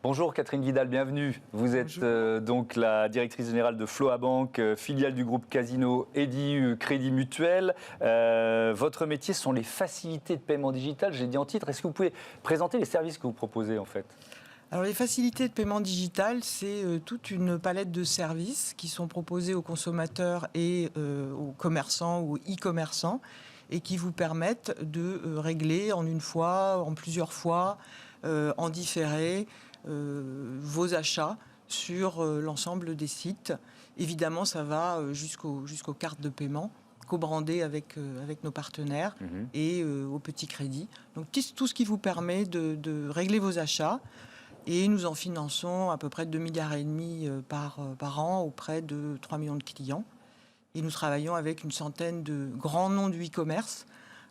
Bonjour Catherine Vidal, bienvenue. Vous êtes donc la directrice générale de Floa Bank, filiale du groupe Casino EDU Crédit Mutuel. Votre métier sont les facilités de paiement digital, j'ai dit en titre. Est-ce que vous pouvez présenter les services que vous proposez en fait ? Alors les facilités de paiement digital, c'est toute une palette de services qui sont proposés aux consommateurs et aux commerçants ou e-commerçants et qui vous permettent de régler en une fois, en plusieurs fois, en différé, vos achats sur l'ensemble des sites. Évidemment, ça va jusqu'aux cartes de paiement co-brandées avec nos partenaires et aux petits crédits. Donc tout ce qui vous permet de régler vos achats. Et nous en finançons à peu près 2,5 milliards par an auprès de 3 millions de clients. Et nous travaillons avec une centaine de grands noms du e-commerce.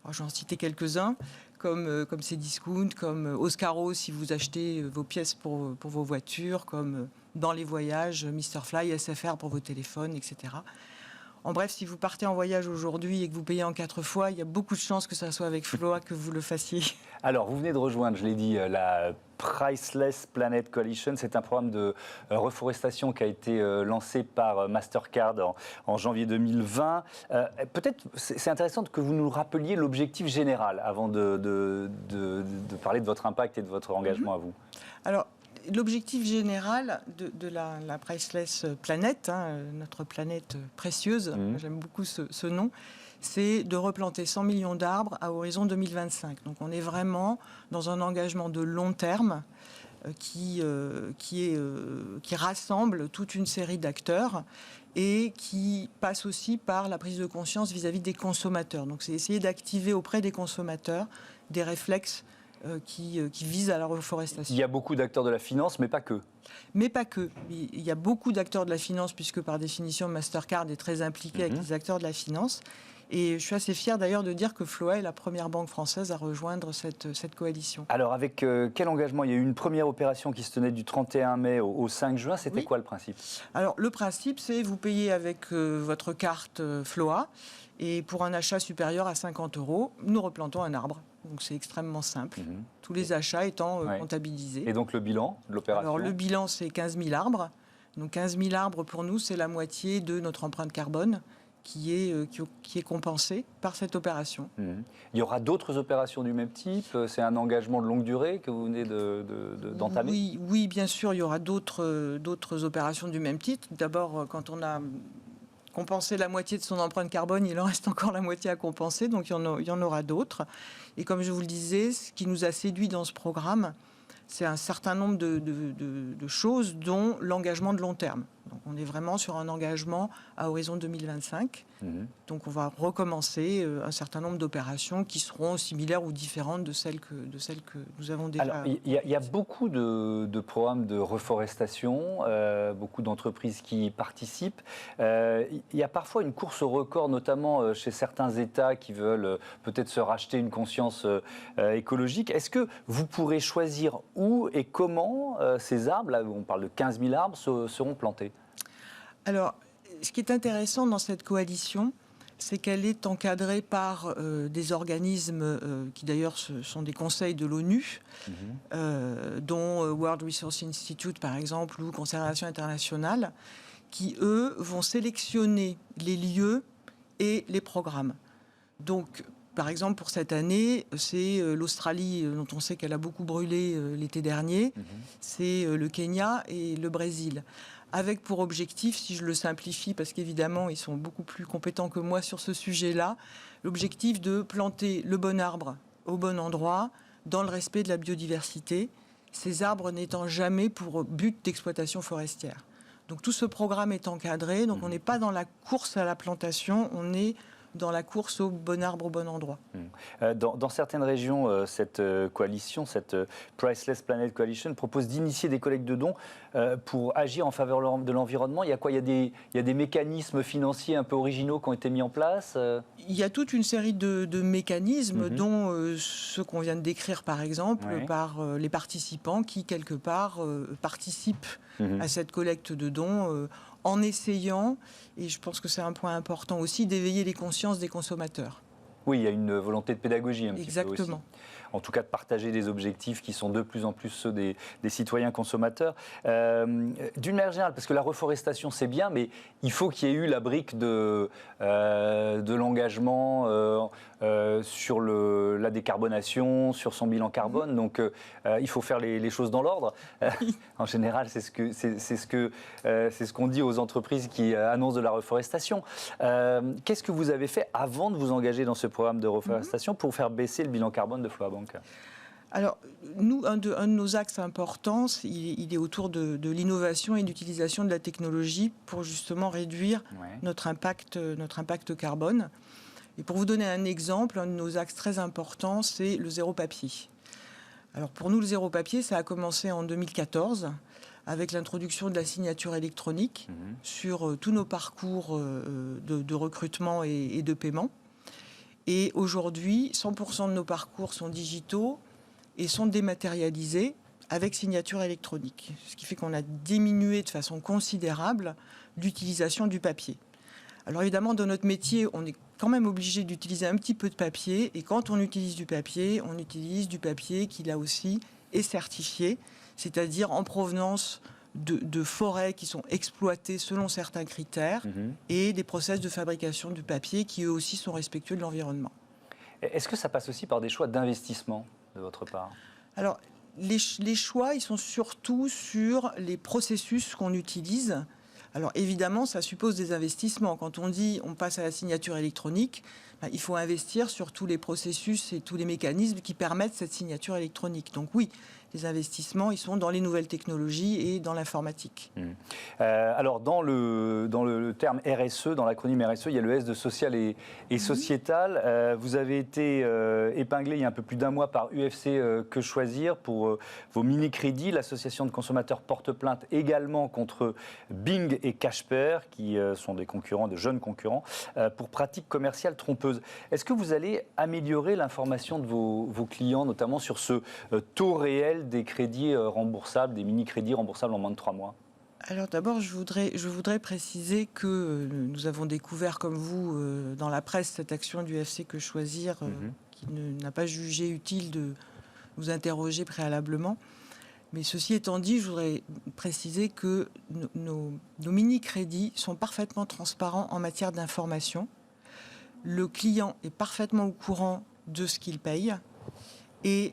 Alors, je vais en citer quelques-uns, comme Cdiscount, comme Oscaro si vous achetez vos pièces pour vos voitures, comme dans les voyages, Mr Fly, SFR pour vos téléphones, etc. En bref, si vous partez en voyage aujourd'hui et que vous payez en 4 fois, il y a beaucoup de chances que ça soit avec Floa que vous le fassiez. Alors, vous venez de rejoindre, je l'ai dit, la Priceless Planet Coalition. C'est un programme de reforestation qui a été lancé par Mastercard en janvier 2020. Peut-être, c'est intéressant que vous nous rappeliez l'objectif général avant de parler de votre impact et de votre engagement à vous. Alors, l'objectif général de la Priceless Planet, notre planète précieuse, j'aime beaucoup ce nom, c'est de replanter 100 millions d'arbres à horizon 2025. Donc on est vraiment dans un engagement de long terme qui rassemble toute une série d'acteurs et qui passe aussi par la prise de conscience vis-à-vis des consommateurs. Donc c'est essayer d'activer auprès des consommateurs des réflexes qui visent à la reforestation. Il y a beaucoup d'acteurs de la finance, mais pas que. Mais pas que. Il y a beaucoup d'acteurs de la finance, puisque par définition, Mastercard est très impliqué avec les acteurs de la finance. Et je suis assez fier d'ailleurs de dire que Floa est la première banque française à rejoindre cette coalition. Alors avec quel engagement ? Il y a eu une première opération qui se tenait du 31 mai au 5 juin. C'était quoi le principe ? Alors le principe, c'est vous payez avec votre carte Floa et pour un achat supérieur à 50 €, nous replantons un arbre. Donc c'est extrêmement simple. Tous les achats étant comptabilisés. Et donc le bilan de l'opération ? Alors le bilan, c'est 15 000 arbres. Donc 15 000 arbres, pour nous, c'est la moitié de notre empreinte carbone qui est compensée par cette opération. Il y aura d'autres opérations du même type ? C'est un engagement de longue durée que vous venez d'entamer ? Oui, bien sûr, il y aura d'autres opérations du même type. D'abord, quand on a compensé la moitié de son empreinte carbone, il en reste encore la moitié à compenser, donc il y en aura d'autres. Et comme je vous le disais, ce qui nous a séduit dans ce programme, c'est un certain nombre de choses, dont l'engagement de long terme. Donc on est vraiment sur un engagement à horizon 2025. Donc on va recommencer un certain nombre d'opérations qui seront similaires ou différentes de celles que nous avons déjà. Alors, il y a beaucoup de programmes de reforestation, beaucoup d'entreprises qui y participent. Il y a parfois une course au record, notamment chez certains États qui veulent peut-être se racheter une conscience écologique. Est-ce que vous pourrez choisir où et comment ces arbres, là on parle de 15 000 arbres, seront plantés ? Alors, ce qui est intéressant dans cette coalition, c'est qu'elle est encadrée par des organismes qui d'ailleurs sont des conseils de l'ONU, dont World Resource Institute par exemple, ou Conservation Internationale, qui eux vont sélectionner les lieux et les programmes. Donc, par exemple, pour cette année, c'est l'Australie, dont on sait qu'elle a beaucoup brûlé l'été dernier, c'est le Kenya et le Brésil. Avec pour objectif, si je le simplifie, parce qu'évidemment, ils sont beaucoup plus compétents que moi sur ce sujet-là, l'objectif de planter le bon arbre au bon endroit, dans le respect de la biodiversité, ces arbres n'étant jamais pour but d'exploitation forestière. Donc tout ce programme est encadré, donc on n'est pas dans la course à la plantation, on est dans la course au bon arbre au bon endroit. Dans certaines régions, cette coalition, cette Priceless Planet Coalition, propose d'initier des collectes de dons pour agir en faveur de l'environnement. Il y a quoi ? Il y a des mécanismes financiers un peu originaux qui ont été mis en place Il y a toute une série de mécanismes, dont ceux qu'on vient de décrire, par exemple, par les participants qui, quelque part, participent à cette collecte de dons en essayant, et je pense que c'est un point important aussi, d'éveiller les consciences des consommateurs. Oui, il y a une volonté de pédagogie un petit peu aussi. Exactement. En tout cas, de partager des objectifs qui sont de plus en plus ceux des citoyens consommateurs. D'une manière générale, parce que la reforestation, c'est bien, mais il faut qu'il y ait eu la brique de l'engagement sur la décarbonation, sur son bilan carbone. Donc, il faut faire les choses dans l'ordre. En général, c'est ce qu'on dit aux entreprises qui annoncent de la reforestation. Qu'est-ce que vous avez fait avant de vous engager dans ce programme de reforestation pour faire baisser le bilan carbone de Floa Bank ? Alors, nous, un de nos axes importants, il est autour de l'innovation et d'utilisation de la technologie pour justement réduire notre impact carbone. Et pour vous donner un exemple, un de nos axes très importants, c'est le zéro papier. Alors pour nous, le zéro papier, ça a commencé en 2014 avec l'introduction de la signature électronique sur tous nos parcours de recrutement et de paiement. Et aujourd'hui, 100% de nos parcours sont digitaux et sont dématérialisés avec signature électronique. Ce qui fait qu'on a diminué de façon considérable l'utilisation du papier. Alors évidemment, dans notre métier, on est quand même obligé d'utiliser un petit peu de papier. Et quand on utilise du papier, on utilise du papier qui, là aussi, est certifié, c'est-à-dire en provenance de forêts qui sont exploitées selon certains critères et des process de fabrication du papier qui, eux aussi, sont respectueux de l'environnement. Est-ce que ça passe aussi par des choix d'investissement de votre part ? Alors, les choix, ils sont surtout sur les processus qu'on utilise. Alors évidemment, ça suppose des investissements. Quand on dit on passe à la signature électronique, il faut investir sur tous les processus et tous les mécanismes qui permettent cette signature électronique. Donc oui, les investissements, ils sont dans les nouvelles technologies et dans l'informatique. Alors dans le terme RSE, dans l'acronyme RSE, il y a le S de social et sociétal. Vous avez été épinglé il y a un peu plus d'un mois par UFC Que Choisir pour vos mini-crédits. L'association de consommateurs porte plainte également contre Bing et Casper, qui sont des concurrents, de jeunes concurrents, pour pratiques commerciales trompeuses. Est-ce que vous allez améliorer l'information de vos clients, notamment sur ce taux réel des crédits remboursables, des mini-crédits remboursables en moins de 3 mois ? Alors d'abord, je voudrais préciser que nous avons découvert, comme vous, dans la presse, cette action du UFC Que Choisir, qui n'a pas jugé utile de nous interroger préalablement. Mais ceci étant dit, je voudrais préciser que nos mini-crédits sont parfaitement transparents en matière d'information. Le client est parfaitement au courant de ce qu'il paye. Et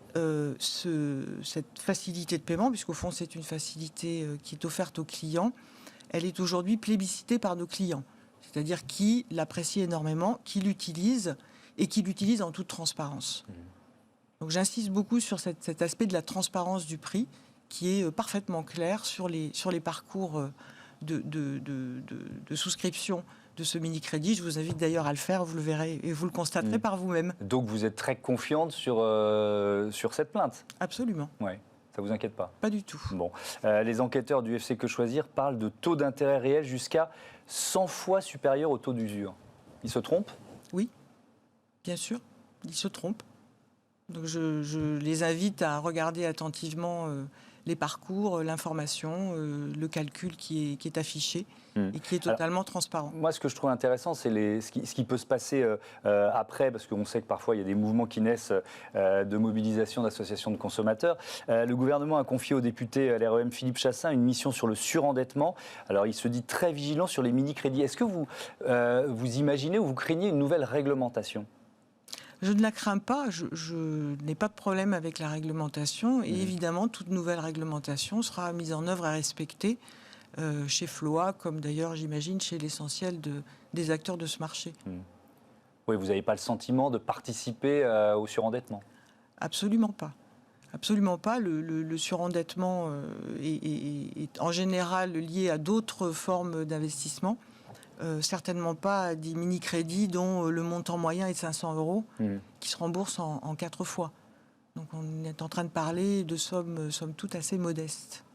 cette facilité de paiement, puisqu'au fond c'est une facilité qui est offerte aux clients, elle est aujourd'hui plébiscitée par nos clients. C'est-à-dire qui l'apprécient énormément, qui l'utilisent et qui l'utilisent en toute transparence. Donc j'insiste beaucoup sur cet aspect de la transparence du prix qui est parfaitement clair sur les parcours de souscription de ce mini-crédit. Je vous invite d'ailleurs à le faire, vous le verrez et vous le constaterez par vous-même. Donc vous êtes très confiante sur cette plainte ? Absolument. Oui, ça ne vous inquiète pas ? Pas du tout. Bon. Les enquêteurs du UFC Que Choisir parlent de taux d'intérêt réel jusqu'à 100 fois supérieur au taux d'usure. Ils se trompent ? Oui, bien sûr, ils se trompent. Donc je les invite à regarder attentivement les parcours, l'information, le calcul qui est affiché et qui est totalement transparent. Moi, ce que je trouve intéressant, c'est ce qui peut se passer après, parce qu'on sait que parfois, il y a des mouvements qui naissent de mobilisation d'associations de consommateurs. Le gouvernement a confié au député LREM Philippe Chassaing une mission sur le surendettement. Alors, il se dit très vigilant sur les mini-crédits. Est-ce que vous imaginez ou vous craignez une nouvelle réglementation ? Je ne la crains pas, je n'ai pas de problème avec la réglementation et évidemment toute nouvelle réglementation sera mise en œuvre et respectée chez Floa, comme d'ailleurs j'imagine chez l'essentiel des acteurs de ce marché. Oui, vous n'avez pas le sentiment de participer au surendettement ? Absolument pas. Absolument pas. Le surendettement est en général lié à d'autres formes d'investissement. Certainement pas des mini-crédits dont le montant moyen est de 500 € qui se remboursent en 4 fois. Donc on est en train de parler de sommes toutes assez modestes.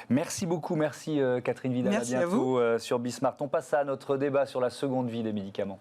Merci beaucoup, merci Catherine Vidal. Merci à bientôt sur Bismart. On passe à notre débat sur la seconde vie des médicaments.